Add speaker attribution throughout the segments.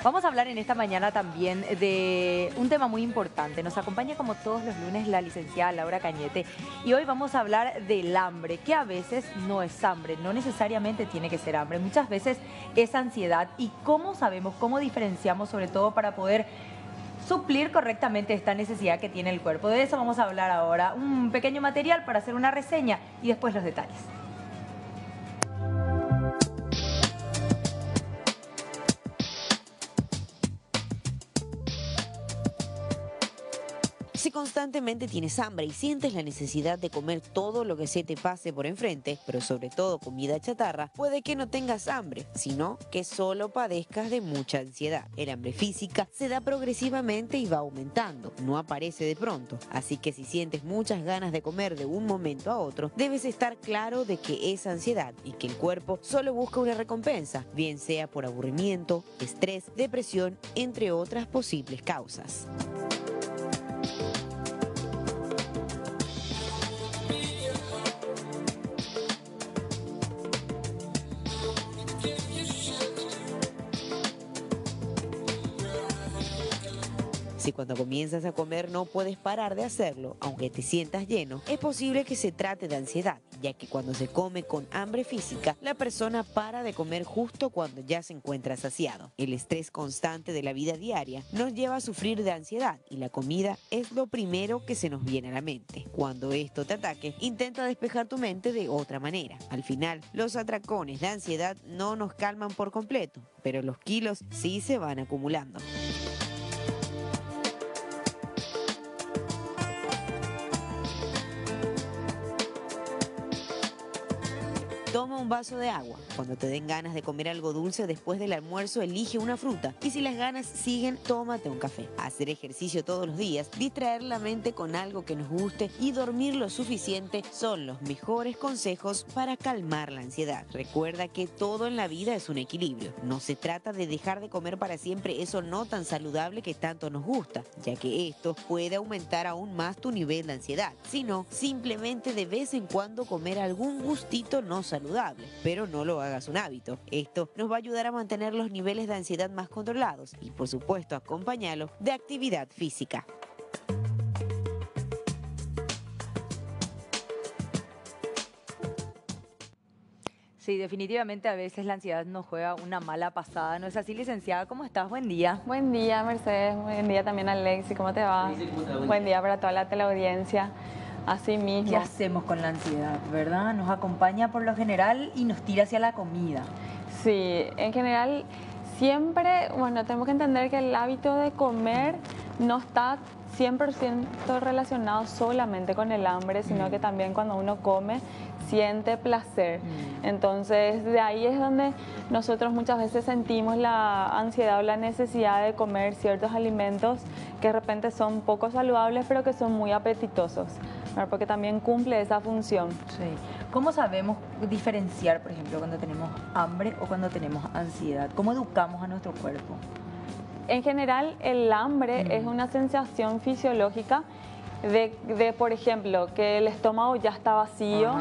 Speaker 1: Vamos a hablar en esta mañana también de un tema muy importante. Nos acompaña como todos los lunes la licenciada Laura Cañete y hoy vamos a hablar del hambre, que a veces no es hambre, no necesariamente tiene que ser hambre, muchas veces es ansiedad. ¿Y cómo sabemos, cómo diferenciamos, sobre todo para poder suplir correctamente esta necesidad que tiene el cuerpo? De eso vamos a hablar ahora, un pequeño material para hacer una reseña y después los detalles.
Speaker 2: Si constantemente tienes hambre y sientes la necesidad de comer todo lo que se te pase por enfrente, pero sobre todo comida chatarra, puede que no tengas hambre, sino que solo padezcas de mucha ansiedad. El hambre física se da progresivamente y va aumentando, no aparece de pronto. Así que si sientes muchas ganas de comer de un momento a otro, debes estar claro de que es ansiedad y que el cuerpo solo busca una recompensa, bien sea por aburrimiento, estrés, depresión, entre otras posibles causas. Si cuando comienzas a comer no puedes parar de hacerlo, aunque te sientas lleno, es posible que se trate de ansiedad, ya que cuando se come con hambre física, la persona para de comer justo cuando ya se encuentra saciado. El estrés constante de la vida diaria nos lleva a sufrir de ansiedad y la comida es lo primero que se nos viene a la mente. Cuando esto te ataque, intenta despejar tu mente de otra manera. Al final, los atracones de ansiedad no nos calman por completo, pero los kilos sí se van acumulando. Toma un vaso de agua. Cuando te den ganas de comer algo dulce después del almuerzo, elige una fruta. Y si las ganas siguen, tómate un café. Hacer ejercicio todos los días, distraer la mente con algo que nos guste y dormir lo suficiente son los mejores consejos para calmar la ansiedad. Recuerda que todo en la vida es un equilibrio. No se trata de dejar de comer para siempre eso no tan saludable que tanto nos gusta, ya que esto puede aumentar aún más tu nivel de ansiedad, sino simplemente de vez en cuando comer algún gustito no saludable, pero no lo hagas un hábito. Esto nos va a ayudar a mantener los niveles de ansiedad más controlados y, por supuesto, acompáñalo de actividad física.
Speaker 1: Sí, definitivamente a veces la ansiedad nos juega una mala pasada. ¿No es así, licenciada? ¿Cómo estás? Buen día.
Speaker 3: Buen día, Mercedes. Buen día también, Alexi. ¿Cómo te va? Buen día para toda la teleaudiencia. Así mismo.
Speaker 1: ¿Qué hacemos con la ansiedad, verdad? Nos acompaña por lo general y nos tira hacia la comida.
Speaker 3: Sí, en general siempre, bueno, tenemos que entender que el hábito de comer no está 100% relacionado solamente con el hambre, sino que también cuando uno come siente placer. Entonces, de ahí es donde nosotros muchas veces sentimos la ansiedad o la necesidad de comer ciertos alimentos que de repente son poco saludables, pero que son muy apetitosos, ¿verdad? Porque también cumple esa función.
Speaker 1: Sí. ¿Cómo sabemos diferenciar, por ejemplo, cuando tenemos hambre o cuando tenemos ansiedad? ¿Cómo educamos a nuestro cuerpo?
Speaker 3: En general, el hambre es una sensación fisiológica de, por ejemplo, que el estómago ya está vacío,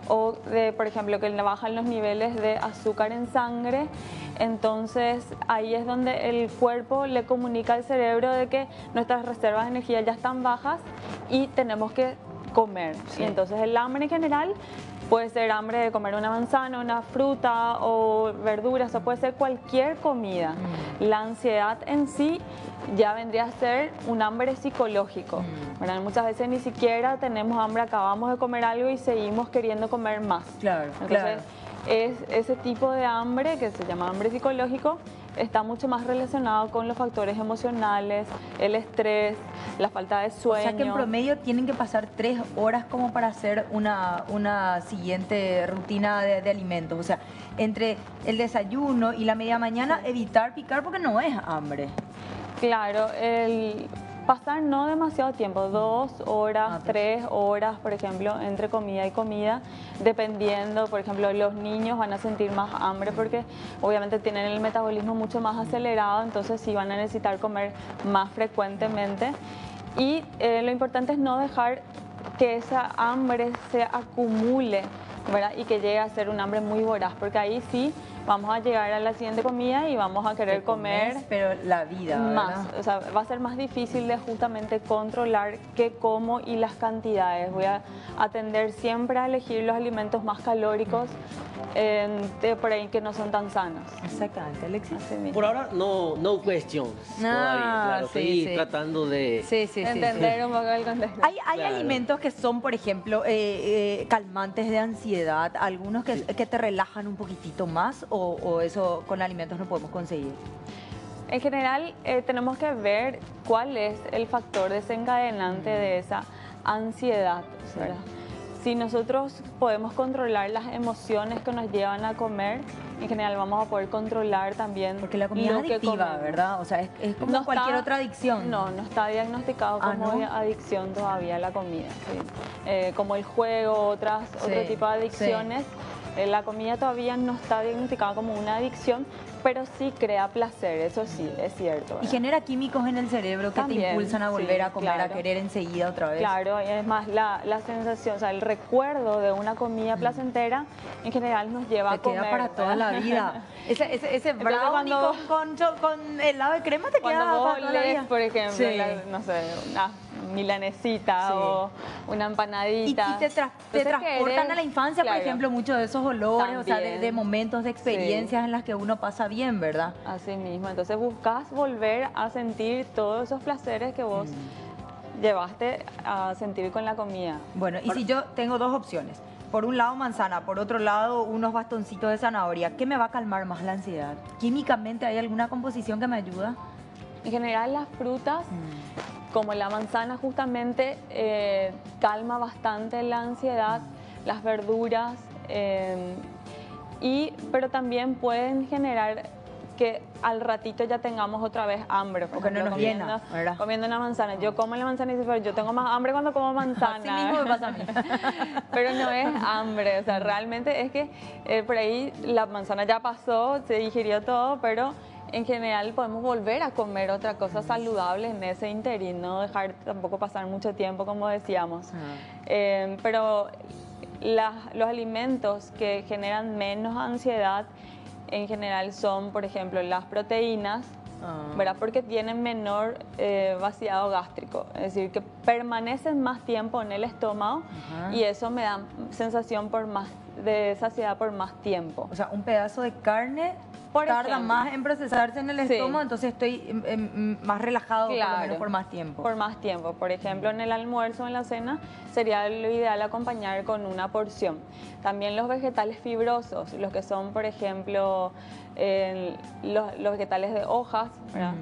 Speaker 3: o de, por ejemplo, que bajan los niveles de azúcar en sangre. Entonces, ahí es donde el cuerpo le comunica al cerebro de que nuestras reservas de energía ya están bajas y tenemos que comer. Sí. Y entonces el hambre en general puede ser hambre de comer una manzana, una fruta o verduras, o puede ser cualquier comida. La ansiedad en sí ya vendría a ser un hambre psicológico, ¿verdad? Muchas veces ni siquiera tenemos hambre, acabamos de comer algo y seguimos queriendo comer más.
Speaker 1: Claro,
Speaker 3: entonces,
Speaker 1: claro.
Speaker 3: Es ese tipo de hambre, que se llama hambre psicológico, está mucho más relacionado con los factores emocionales, el estrés, la falta de sueño.
Speaker 1: O sea que en promedio tienen que pasar 3 horas como para hacer una siguiente rutina de alimentos. O sea, entre el desayuno y la media mañana evitar picar porque no es hambre.
Speaker 3: Claro, el pasar no demasiado tiempo, 2 horas, 3 horas, por ejemplo, entre comida y comida, dependiendo, por ejemplo, los niños van a sentir más hambre porque obviamente tienen el metabolismo mucho más acelerado, entonces sí van a necesitar comer más frecuentemente. Y lo importante es no dejar que esa hambre se acumule, ¿verdad? Y que llegue a ser un hambre muy voraz, porque ahí sí vamos a llegar a la siguiente comida y vamos a querer comer
Speaker 1: pero la vida,
Speaker 3: más.
Speaker 1: ¿verdad?
Speaker 3: O sea, va a ser más difícil de justamente controlar qué como y las cantidades. Voy a atender siempre a elegir los alimentos más calóricos, por ahí que no son tan sanos.
Speaker 1: Exactamente, Alexis.
Speaker 3: Así mismo.
Speaker 4: Por ahora no questions todavía, claro, estoy tratando de...
Speaker 3: Entender un poco el contexto.
Speaker 1: Hay
Speaker 4: Claro.
Speaker 1: alimentos que son, por ejemplo, calmantes de ansiedad, algunos que te relajan un poquitito más o eso con alimentos no podemos conseguir.
Speaker 3: En general, tenemos que ver cuál es el factor desencadenante de esa ansiedad, ¿verdad? Si nosotros podemos controlar las emociones que nos llevan a comer, en general vamos a poder controlar también
Speaker 1: Porque la comida
Speaker 3: lo
Speaker 1: es
Speaker 3: que
Speaker 1: adictiva,
Speaker 3: comemos.
Speaker 1: ¿verdad? O sea, es como
Speaker 3: No
Speaker 1: cualquier
Speaker 3: está-
Speaker 1: otra adicción.
Speaker 3: No está diagnosticado como
Speaker 1: ¿no?
Speaker 3: adicción todavía la comida. Sí. Como el juego, otro tipo de adicciones. La comida todavía no está diagnosticada como una adicción, pero sí crea placer, eso sí, es cierto.
Speaker 1: Y
Speaker 3: ¿verdad?
Speaker 1: genera químicos en el cerebro que te
Speaker 3: También,
Speaker 1: impulsan a volver
Speaker 3: sí,
Speaker 1: a comer, a
Speaker 3: claro.
Speaker 1: querer enseguida otra vez.
Speaker 3: Claro, y además la sensación, o sea, el recuerdo de una comida placentera en general nos lleva a
Speaker 1: Te
Speaker 3: comer.
Speaker 1: queda para toda la
Speaker 3: ¿verdad?
Speaker 1: vida. Ese brownie
Speaker 3: cuando-
Speaker 1: con helado de crema te queda
Speaker 3: Cuando vos
Speaker 1: para toda la
Speaker 3: lees,
Speaker 1: vida.
Speaker 3: por ejemplo,
Speaker 1: Sí.
Speaker 3: no sé, una milanesita
Speaker 1: Sí.
Speaker 3: o una
Speaker 1: Y
Speaker 3: empanadita.
Speaker 1: te
Speaker 3: Entonces,
Speaker 1: transportan
Speaker 3: querés-
Speaker 1: a la infancia,
Speaker 3: claro,
Speaker 1: por ejemplo, muchos de esos olores, o sea, de
Speaker 3: También.
Speaker 1: momentos, de experiencias en las que uno pasa bien, ¿verdad?
Speaker 3: Así mismo, entonces buscas volver a sentir todos esos placeres que vos llevaste a sentir con la comida.
Speaker 1: Bueno, y si yo tengo dos opciones, por un lado manzana, por otro lado unos bastoncitos de zanahoria, ¿qué me va a calmar más la ansiedad? ¿Químicamente hay alguna composición que me ayuda?
Speaker 3: En general las frutas, como la manzana justamente, calma bastante la ansiedad, las verduras, pero también pueden generar que al ratito ya tengamos otra vez hambre. Por
Speaker 1: Porque no
Speaker 3: ejemplo,
Speaker 1: nos llena, ¿verdad?
Speaker 3: comiendo una manzana. Yo como la manzana y digo, pero yo tengo más hambre cuando como manzana.
Speaker 1: Así mismo me pasa a mí.
Speaker 3: Pero no es hambre, o sea, realmente es que por ahí la manzana ya pasó, se digirió todo, pero en general podemos volver a comer otra cosa saludable en ese interín, no dejar tampoco pasar mucho tiempo, como decíamos. Pero los alimentos que generan menos ansiedad en general son, por ejemplo, las proteínas, ¿verdad? Porque tienen menor vaciado gástrico, es decir, que permanecen más tiempo en el estómago y eso me da sensación de saciedad por más tiempo.
Speaker 1: O sea, un pedazo de carne
Speaker 3: Por
Speaker 1: tarda
Speaker 3: ejemplo.
Speaker 1: más en procesarse en el
Speaker 3: Sí.
Speaker 1: estómago, entonces estoy más relajado por lo
Speaker 3: Claro,
Speaker 1: menos por más tiempo.
Speaker 3: Por más tiempo. Por ejemplo, en el almuerzo o en la cena sería lo ideal acompañar con una porción. También los vegetales fibrosos, los que son, por ejemplo, los vegetales de hojas, ¿verdad?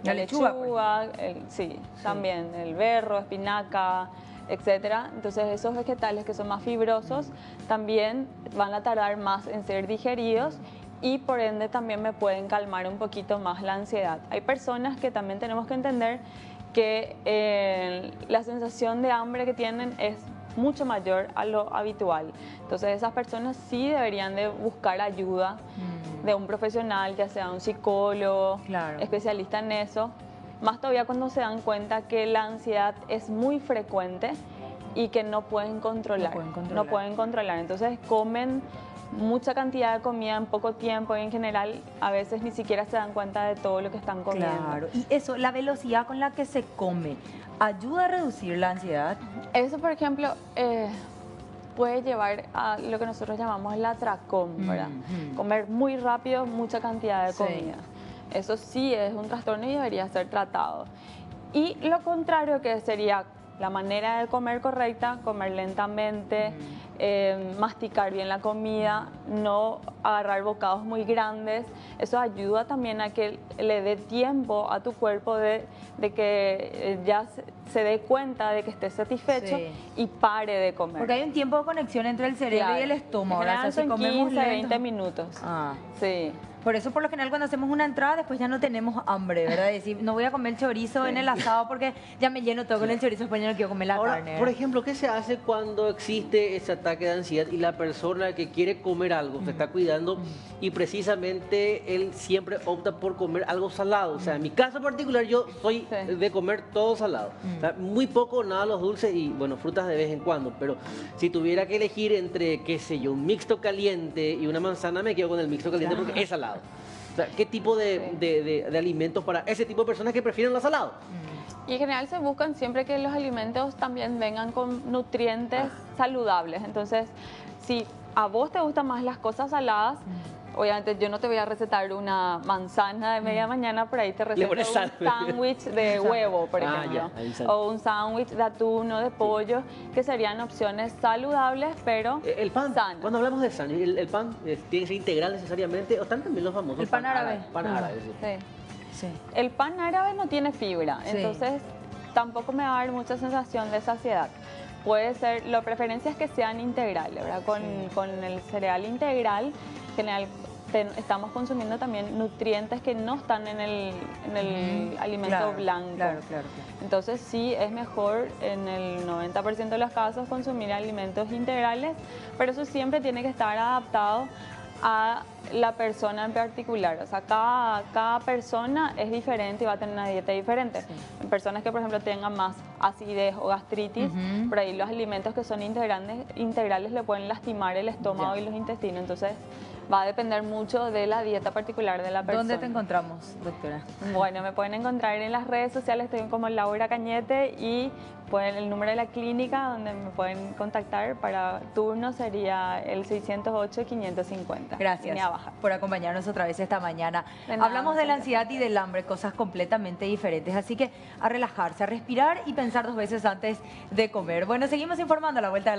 Speaker 1: La lechuga, por
Speaker 3: sí, también el berro, espinaca, etcétera. Entonces esos vegetales que son más fibrosos también van a tardar más en ser digeridos y por ende también me pueden calmar un poquito más la ansiedad. Hay personas que también tenemos que entender que la sensación de hambre que tienen es mucho mayor a lo habitual. Entonces esas personas sí deberían de buscar ayuda de un profesional, ya sea un psicólogo,
Speaker 1: Claro.
Speaker 3: especialista en eso, más todavía cuando se dan cuenta que la ansiedad es muy frecuente y que no pueden controlar. No pueden controlar. Entonces comen mucha cantidad de comida en poco tiempo y en general a veces ni siquiera se dan cuenta de todo lo que están comiendo.
Speaker 1: Claro, y eso, la velocidad con la que se come, ¿ayuda a reducir la ansiedad?
Speaker 3: Eso, por ejemplo, puede llevar a lo que nosotros llamamos el atracón, ¿verdad? Comer muy rápido mucha cantidad de
Speaker 1: Sí.
Speaker 3: comida. Eso sí es un trastorno y debería ser tratado. Y lo contrario, que sería la manera de comer correcta, comer lentamente, masticar bien la comida, no agarrar bocados muy grandes. Eso ayuda también a que le dé tiempo a tu cuerpo de que ya se dé cuenta de que esté satisfecho
Speaker 1: Sí.
Speaker 3: y pare de comer.
Speaker 1: Porque hay un tiempo de conexión entre el cerebro
Speaker 3: Claro.
Speaker 1: y el estómago,
Speaker 3: En
Speaker 1: ¿verdad?
Speaker 3: general
Speaker 1: O sea, si
Speaker 3: son
Speaker 1: comemos
Speaker 3: 15,
Speaker 1: lento-
Speaker 3: 20 minutos.
Speaker 1: Ah.
Speaker 3: Sí.
Speaker 1: Por eso, por lo general, cuando hacemos una entrada, después ya no tenemos hambre, ¿verdad? Es decir, no voy a comer chorizo en el asado porque ya me lleno todo con el chorizo, después ya no quiero comer la
Speaker 4: Ahora,
Speaker 1: carne.
Speaker 4: por
Speaker 1: ¿verdad?
Speaker 4: ejemplo, ¿qué se hace cuando existe esa ataque de ansiedad y la persona que quiere comer algo se está cuidando y precisamente él siempre opta por comer algo salado. O sea, en mi caso particular yo soy de comer todo salado. O sea, muy poco, nada los dulces y bueno, frutas de vez en cuando. Pero si tuviera que elegir entre, qué sé yo, un mixto caliente y una manzana, me quedo con el mixto caliente porque es salado. O sea, ¿qué tipo de alimentos para ese tipo de personas que prefieren lo salado?
Speaker 3: Y en general se buscan siempre que los alimentos también vengan con nutrientes saludables. Entonces, si a vos te gustan más las cosas saladas, obviamente yo no te voy a recetar una manzana de media mañana, por ahí te receto un sándwich de huevo, por ejemplo, o un sándwich de atún o de pollo, que serían opciones saludables, pero
Speaker 4: el pan,
Speaker 3: sanas.
Speaker 4: Cuando hablamos de sándwich, ¿el pan tiene que ser integral necesariamente? ¿O están también los famosos?
Speaker 1: El pan árabe.
Speaker 4: Pan árabe, sí.
Speaker 1: Sí.
Speaker 3: El pan árabe no tiene fibra, entonces tampoco me va a dar mucha sensación de saciedad. Puede ser, la preferencia es que sean integrales, ¿verdad? Con el cereal integral, en general estamos consumiendo también nutrientes que no están en el alimento blanco. Claro. Entonces sí es mejor en el 90% de los casos consumir alimentos integrales, pero eso siempre tiene que estar adaptado a la persona en particular. O sea, cada persona es diferente y va a tener una dieta diferente. En personas que, por ejemplo, tengan más acidez o gastritis, por ahí los alimentos que son integrales le pueden lastimar el estómago y los intestinos. Entonces, va a depender mucho de la dieta particular de la persona.
Speaker 1: ¿Dónde te encontramos, doctora?
Speaker 3: Bueno, me pueden encontrar en las redes sociales, estoy como Laura Cañete, y el número de la clínica donde me pueden contactar para turno sería el 608-550.
Speaker 1: Gracias por acompañarnos otra vez esta mañana. Hablamos de la ansiedad y del hambre, cosas completamente diferentes, así que a relajarse, a respirar y pensar 2 veces antes de comer. Bueno, seguimos informando a la vuelta de